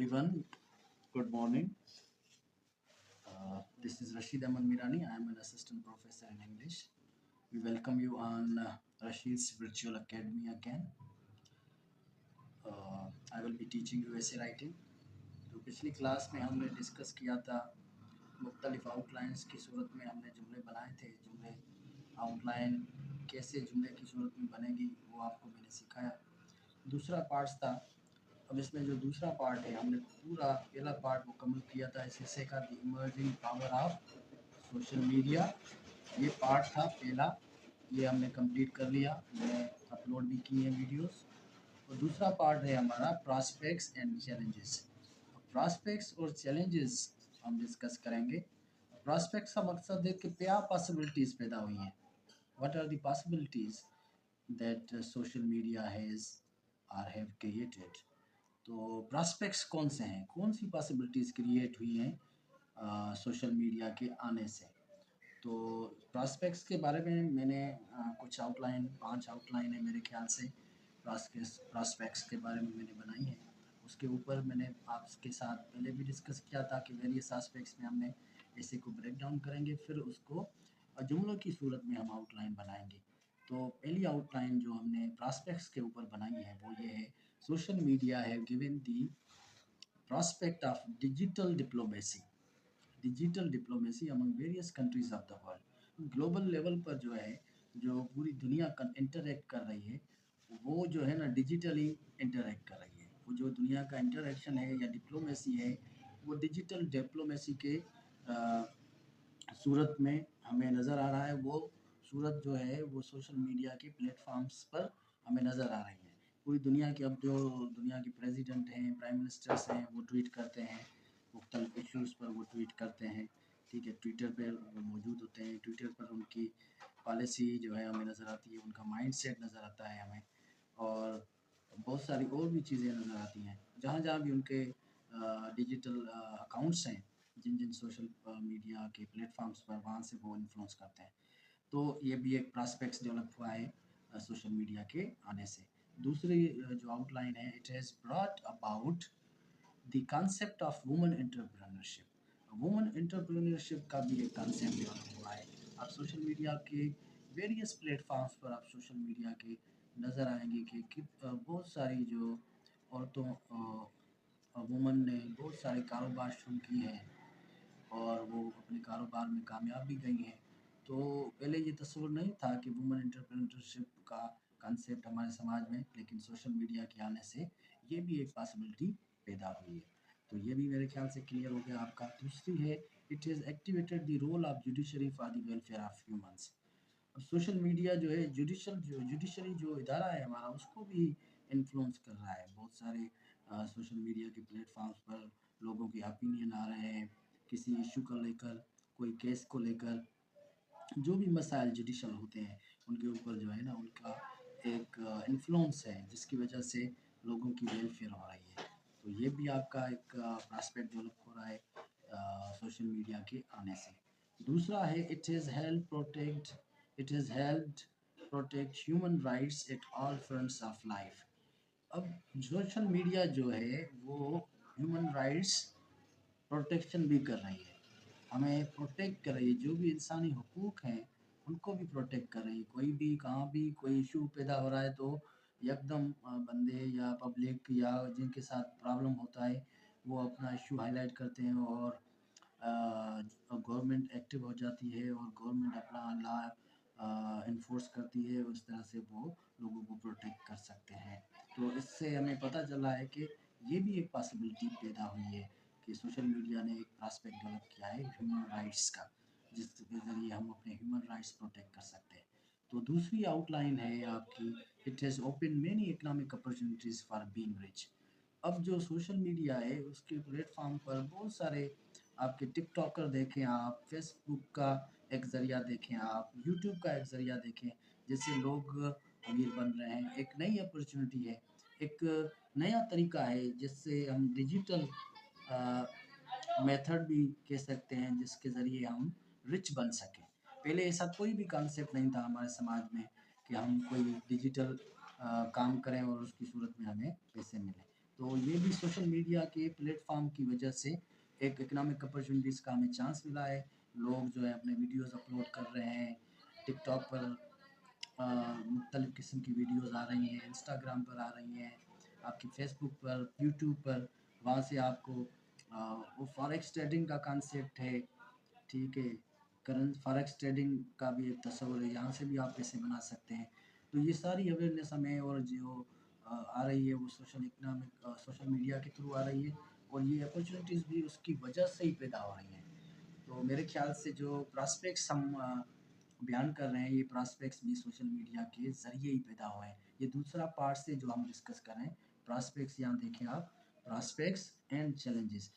everyone. Good morning. This is Rashid Ahmad Mirani. I am an assistant professor in English. We welcome you on Rashid's Virtual Academy again. I will be teaching you essay writing. तो पिछली class में हमने discuss किया था मुख्तलिफ outlines की सूरत में हमने जुमले बनाए थे। जुमले आउटलाइन कैसे जुमले की सूरत में बनेगी वो आपको मैंने सिखाया। दूसरा पार्ट था। अब इसमें जो दूसरा पार्ट है हमने पूरा पहला पार्ट मुकम्मल किया था इस हिस्से का, the emerging power of social media. ये पार्ट था पहला, ये हमने कंप्लीट कर लिया, मैं अपलोड भी किए हैं वीडियोस। और दूसरा पार्ट है हमारा प्रॉस्पेक्ट्स एंड चैलेंजेस। प्रॉस्पेक्ट्स और चैलेंजेस हम डिस्कस करेंगे। प्रॉस्पेक्ट्स का मकसद है कि क्या पॉसिबिलिटीज़ पैदा हुई हैं, what are the possibilities that social media has or have created. तो प्रॉस्पेक्ट्स कौन से हैं, कौन सी पॉसिबिलिटीज़ क्रिएट हुई हैं सोशल मीडिया के आने से। तो प्रॉस्पेक्ट्स के बारे में मैंने कुछ आउटलाइन, 5 आउटलाइन है मेरे ख्याल से प्रॉस्पेक्ट्स के बारे में मैंने बनाई है। उसके ऊपर मैंने आपके साथ पहले भी डिस्कस किया था कि वेरियस एस्पेक्ट्स में हमने ऐसे को ब्रेक डाउन करेंगे, फिर उसको जुमलों की सूरत में हम आउटलाइन बनाएंगे। तो पहली आउटलाइन जो हमने प्रॉस्पेक्ट्स के ऊपर बनाई है वो ये है, social media have given the prospect of digital diplomacy among various countries of the world। Global level पर जो है, जो पूरी दुनिया इंटरेक्ट कर रही है, वो जो है ना डिजिटली इंटरेक्ट कर रही है। वो जो दुनिया का इंटरेक्शन है या डिप्लोमेसी है, वो डिजिटल डिप्लोमेसी के सूरत में हमें नज़र आ रहा है। वो सूरत जो है वो सोशल मीडिया के प्लेटफॉर्म्स पर हमें नज़र आ रही है। पूरी दुनिया के, अब जो दुनिया के प्रेसिडेंट हैं, प्राइम मिनिस्टर्स हैं, वो ट्वीट करते हैं, मुख्तलिफ इश्यूज़ पर वो ट्वीट करते हैं, ठीक है। ट्विटर पर वो मौजूद होते हैं, ट्विटर पर उनकी पॉलिसी जो है हमें नज़र आती है, उनका माइंडसेट नज़र आता है हमें, और बहुत सारी और भी चीज़ें नज़र आती हैं। जहाँ जहाँ भी उनके डिजिटल अकाउंट्स हैं, जिन जिन सोशल मीडिया के प्लेटफॉर्म्स पर, वहाँ से वो इन्फ्लुएंस करते हैं। तो ये भी एक प्रॉस्पेक्ट्स डेवलप हुआ है सोशल मीडिया के आने से। दूसरी जो आउटलाइन है, it has brought about the concept of woman entrepreneurship. Woman entrepreneurship का भी एक कॉन्सेप्ट डेवलप हुआ है। आप सोशल मीडिया के वेरियस प्लेटफॉर्म्स पर, आप सोशल मीडिया के नज़र आएंगे कि बहुत सारी जो औरतों वुमन ने बहुत सारे कारोबार शुरू किए हैं और वो अपने कारोबार में कामयाब भी गई हैं। तो पहले ये तस्वीर नहीं था कि वुमन एंटरप्रेन्योरशिप का कॉन्सेप्ट हमारे समाज में, लेकिन सोशल मीडिया के आने से ये भी एक पॉसिबिलिटी पैदा हुई है। तो ये भी मेरे ख्याल से क्लियर हो गया आपका। दूसरी है, it has activated the role of judiciary for the welfare of humans. अब सोशल मीडिया जो है जुडिशरी जो इदारा है हमारा, उसको भी इन्फ्लुएंस कर रहा है। बहुत सारे सोशल मीडिया के प्लेटफॉर्म्स पर लोगों के ओपिनियन आ रहे हैं किसी इशू को लेकर, कोई केस को लेकर, जो भी मसाइल जुडिशल होते हैं उनके ऊपर जो है ना उनका एक इन्फ्लुएंस है, जिसकी वजह से लोगों की वेलफेयर हो रही है। तो ये भी आपका एक प्रॉस्पेक्ट डेवलप हो रहा है सोशल मीडिया के आने से। दूसरा है, it has helped protect human rights at all fronts of life. अब सोशल मीडिया जो है वो ह्यूमन राइट्स प्रोटेक्शन भी कर रही है, हमें प्रोटेक्ट कर रही है। जो भी इंसानी हुकूक हैं उनको भी प्रोटेक्ट कर रही है। कोई भी कहाँ भी कोई इशू पैदा हो रहा है तो एकदम बंदे या पब्लिक या जिनके साथ प्रॉब्लम होता है वो अपना इशू हाईलाइट करते हैं और गवर्नमेंट एक्टिव हो जाती है और गवर्नमेंट अपना लॉ इन्फोर्स करती है। उस तरह से वो लोगों को प्रोटेक्ट कर सकते हैं। तो इससे हमें पता चला है कि ये भी एक पॉसिबिलिटी पैदा हुई है कि सोशल मीडिया ने एक प्रॉस्पेक्ट डेवलप किया है ह्यूमन राइट्स का, जिसके ज़रिए हम अपने ह्यूमन राइट्स प्रोटेक्ट कर सकते हैं। तो दूसरी आउटलाइन है आपकी, it has open many economic opportunities for being rich. अब जो सोशल मीडिया है उसके प्लेटफॉर्म पर बहुत सारे आपके टिकटॉकर देखें, आप फेसबुक का एक ज़रिया देखें, आप यूट्यूब का एक ज़रिया देखें, जिससे लोग अमीर बन रहे हैं। एक नई अपॉर्चुनिटी है, एक नया तरीका है जिससे हम डिजिटल मेथड भी कह सकते हैं जिसके ज़रिए हम रिच बन सकें। पहले ऐसा कोई भी कॉन्सेप्ट नहीं था हमारे समाज में कि हम कोई डिजिटल काम करें और उसकी सूरत में हमें पैसे मिलें। तो ये भी सोशल मीडिया के प्लेटफॉर्म की वजह से एक इकोनॉमिक अपॉर्चुनिटीज़ का हमें चांस मिला है। लोग जो है अपने वीडियोस अपलोड कर रहे हैं, टिकटॉक पर मुख्तलिफ़ किस्म की वीडियोस आ रही हैं, इंस्टाग्राम पर आ रही हैं, आपकी फेसबुक पर, यूट्यूब पर। वहाँ से आपको वो फॉरेक्स ट्रेडिंग का कॉन्सेप्ट है, ठीक है, करंट फॉरेक्स ट्रेडिंग का भी एक तस्वर है, यहाँ से भी आप पैसे बना सकते हैं। तो ये सारी अवेयरनेस हमें और जो आ रही है वो सोशल मीडिया के थ्रू आ रही है, और ये अपॉर्चुनिटीज़ भी उसकी वजह से ही पैदा हो रही हैं। तो मेरे ख्याल से जो प्रॉस्पेक्ट्स हम बयान कर रहे हैं, ये प्रॉस्पेक्ट्स भी सोशल मीडिया के ज़रिए ही पैदा हुए हैं। ये दूसरा पार्ट से जो हम डिस्कस कर रहे हैं, प्रॉस्पेक्ट्स, यहाँ देखें आप, प्रॉस्पेक्ट्स एंड चैलेंजेस।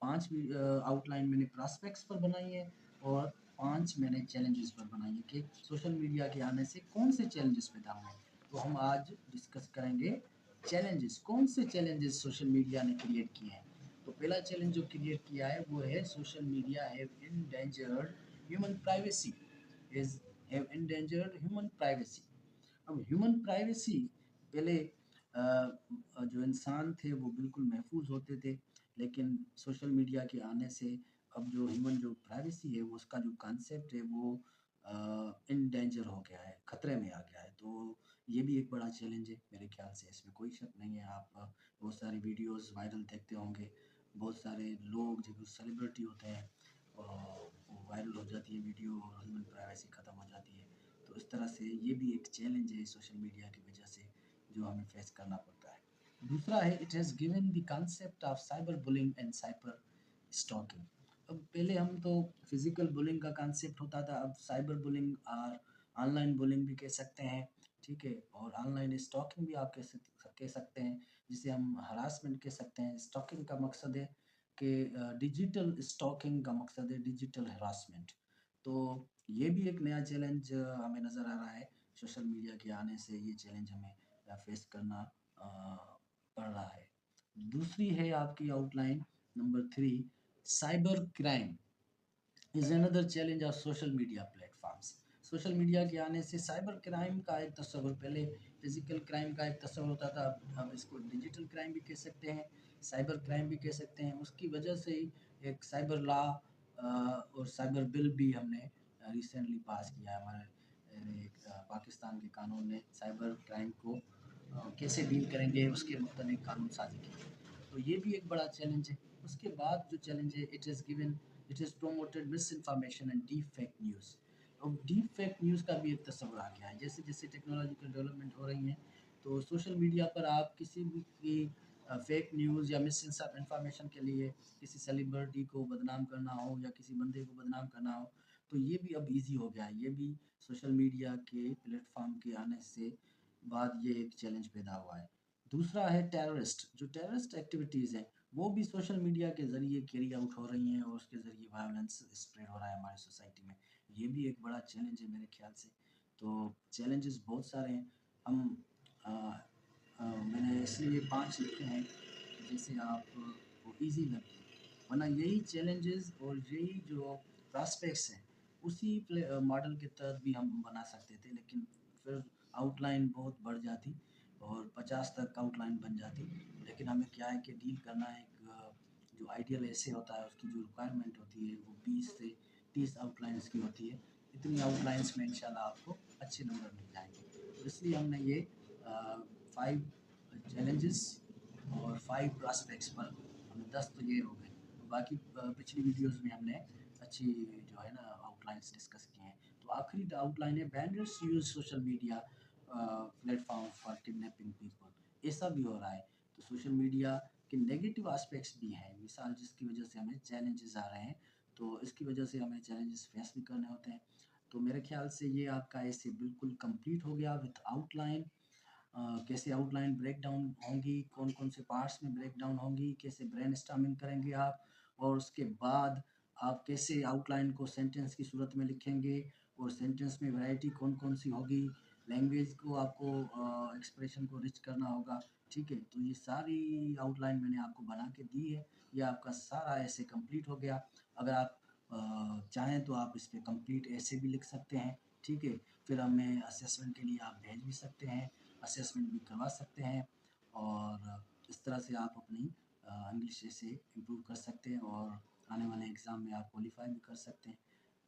5 आउटलाइन मैंने प्रॉस्पेक्ट्स पर बनाई है और 5 मैंने चैलेंजेस पर बनाई है कि सोशल मीडिया के आने से कौन से चैलेंजेस पैदा हुए हैं। तो हम आज डिस्कस करेंगे चैलेंजेस, कौन से चैलेंजेस सोशल मीडिया ने क्रिएट किए हैं। तो पहला चैलेंज जो क्रिएट किया है वो है social media have endangered human privacy is have endangered human privacy. अब ह्यूमन प्राइवेसी पहले जो इंसान थे वो बिल्कुल महफूज होते थे, लेकिन सोशल मीडिया के आने से अब जो ह्यूमन जो प्राइवेसी है वो उसका जो कॉन्सेप्ट है वो इन डेंजर हो गया है, खतरे में आ गया है। तो ये भी एक बड़ा चैलेंज है मेरे ख्याल से, इसमें कोई शक नहीं है। आप बहुत सारी वीडियोस वायरल देखते होंगे, बहुत सारे लोग जो सेलिब्रिटी होते हैं वो वायरल हो जाती है वीडियो और ह्यूमन प्राइवेसी ख़त्म हो जाती है। तो इस तरह से ये भी एक चैलेंज है सोशल मीडिया की वजह से जो हमें फेस करना पड़ता है। दूसरा है it has given the concept of cyber bullying and cyber stalking. अब पहले हम तो फिजिकल बुलिंग का कांसेप्ट होता था, अब साइबर बुलिंग और ऑनलाइन बुलिंग भी कह सकते हैं, ठीक है, और ऑनलाइन स्टॉकिंग भी आप कह सकते हैं, जिसे हम हरासमेंट कह सकते हैं। स्टॉकिंग का मकसद है कि डिजिटल स्टॉकिंग का मकसद है डिजिटल हरासमेंट। तो ये भी एक नया चैलेंज हमें नज़र आ रहा है। सोशल मीडिया के आने से ये चैलेंज हमें फेस करना पड़ रहा है। दूसरी है आपकी outline number 3, cyber crime is another challenge of social media platforms. Social media के आने से साइबर क्राइम का एक तस्वर, पहले फिजिकल क्राइम का एक तस्वर होता था, अब इसको डिजिटल क्राइम भी कह सकते हैं, साइबर क्राइम भी कह सकते हैं। उसकी वजह से ही एक साइबर लॉ और साइबर बिल भी हमने रिसेंटली पास किया है। हमारे पाकिस्तान के कानून ने साइबर क्राइम को कैसे डील करेंगे उसके मुताबिक कानून साजी की है। तो ये भी एक बड़ा चैलेंज है। उसके बाद जो चैलेंज है, it is promoted miss information and deep fake news. अब डीप फेक न्यूज़ का भी एक तस्वर आ गया है। जैसे जैसे टेक्नोलॉजिकल डेवलपमेंट हो रही है, तो सोशल मीडिया पर आप किसी भी की फेक न्यूज़ या मिस इन्फॉर्मेशन के लिए किसी सेलिब्रिटी को बदनाम करना हो या किसी बंदे को बदनाम करना हो, तो ये भी अब ईज़ी हो गया है। ये भी सोशल मीडिया के प्लेटफॉर्म के आने से बाद ये एक चैलेंज पैदा हुआ है। दूसरा है टेररिस्ट, जो टेररिस्ट एक्टिविटीज़ हैं वो भी सोशल मीडिया के ज़रिए कैरी आउट हो रही हैं और उसके ज़रिए वायलेंस स्प्रेड हो रहा है हमारी सोसाइटी में। ये भी एक बड़ा चैलेंज है मेरे ख्याल से। तो चैलेंजेस बहुत सारे हैं। हम अ, मैंने इसलिए 5 लिखे हैं जैसे आपको ईज़ी लगे, वरना यही चैलेंजेस और यही जो प्रॉस्पेक्ट्स हैं उसी मॉडल के तहत भी हम बना सकते थे, लेकिन फिर आउटलाइन बहुत बढ़ जाती और 50 तक आउटलाइन बन जाती। लेकिन हमें क्या है कि डील करना है, एक जो आइडियल ऐसे होता है उसकी जो रिक्वायरमेंट होती है वो 20 से 30 आउटलाइंस की होती है। इतनी आउटलाइंस में इंशाल्लाह आपको अच्छे नंबर मिल जाएंगे। तो इसलिए हमने ये 5 चैलेंजेस और 5 प्रॉस्पेक्ट्स पर हमने 10 तो ये हो गए। बाकी पिछली वीडियोस में हमने अच्छी जो है ना आउटलाइंस डिस्कस किए हैं। तो आखिरी आउटलाइन है vendors use social media platform for kidnapping people. ऐसा भी हो रहा है। तो सोशल मीडिया के नेगेटिव एस्पेक्ट्स भी हैं, मिसाल जिसकी वजह से हमें चैलेंजेस आ रहे हैं, तो इसकी वजह से हमें चैलेंजेस फेस भी करने होते हैं। तो मेरे ख्याल से ये आपका ऐसे बिल्कुल कंप्लीट हो गया विथ आउटलाइन। कैसे आउटलाइन ब्रेक डाउन होंगी, कौन कौन से पार्ट्स में ब्रेक डाउन होंगी, कैसे ब्रेनस्टॉर्मिंग करेंगे आप, और उसके बाद आप कैसे आउटलाइन को सेंटेंस की सूरत में लिखेंगे और सेंटेंस में वैरायटी कौन कौन सी होगी, लैंग्वेज को आपको एक्सप्रेशन को रिच करना होगा, ठीक है। तो ये सारी आउटलाइन मैंने आपको बना के दी है। ये आपका सारा ऐसे कंप्लीट हो गया। अगर आप चाहें तो आप इस पे कंप्लीट ऐसे भी लिख सकते हैं, ठीक है। फिर हमें असेसमेंट के लिए आप भेज भी सकते हैं, असेसमेंट भी करवा सकते हैं। और इस तरह से आप अपनी इंग्लिश से इम्प्रूव कर सकते हैं और आने वाले एग्ज़ाम में आप क्वालिफ़ाई भी कर सकते हैं।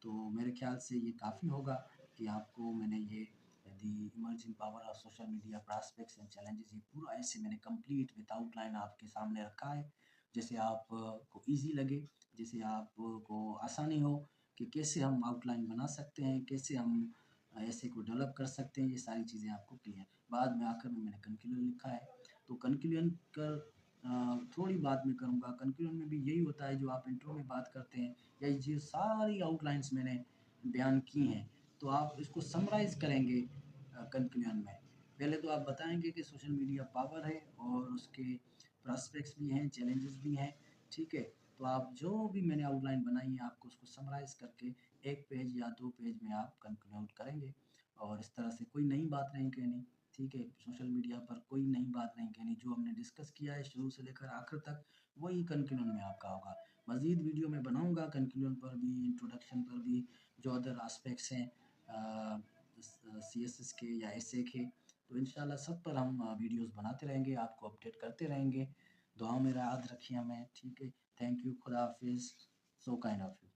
तो मेरे ख़्याल से ये काफ़ी होगा कि आपको मैंने ये the emerging power of social media prospects and challenges, ये पूरा ऐसे मैंने कंप्लीट विद आउटलाइन आपके सामने रखा है। जैसे आप को ईज़ी लगे, जैसे आपको आसानी हो कि कैसे हम आउटलाइन बना सकते हैं, कैसे हम ऐसे को डेवलप कर सकते हैं, ये सारी चीज़ें आपको क्लियर। बाद में आखिर में मैंने कंक्लूजन लिखा है, तो कंक्लूजन कर थोड़ी बात मैं करूँगा। कंक्लूजन में भी यही होता है जो आप इंट्रो में बात करते हैं, या ये सारी आउटलाइन्स मैंने बयान की हैं, तो आप इसको समराइज़ करेंगे कंक्लूजन में। पहले तो आप बताएँगे कि सोशल मीडिया पावर है और उसके प्रॉस्पेक्ट्स भी हैं, चैलेंजेस भी हैं, ठीक है? तो आप जो भी मैंने आउटलाइन बनाई है, आपको उसको समराइज़ करके 1 पेज या 2 पेज में आप कंक्लूड करेंगे और इस तरह से कोई नई बात नहीं कहनी, ठीक है? सोशल मीडिया पर कोई नई बात नहीं कहनी, जो हमने डिस्कस किया है शुरू से लेकर आखिर तक, वही कंक्लूजन में आपका होगा। मज़ीद वीडियो मैं बनाऊँगा कंक्लूजन पर भी, इंट्रोडक्शन पर भी, जो अदर एस्पेक्ट्स हैं सीएसएस के या एसए के, तो इंशाल्लाह सब पर हम वीडियोज़ बनाते रहेंगे, आपको अपडेट करते रहेंगे। दुआ में याद रखिए हमें, ठीक है? थैंक यू, खुदा हाफ़िज़, सो काइंड ऑफ यू।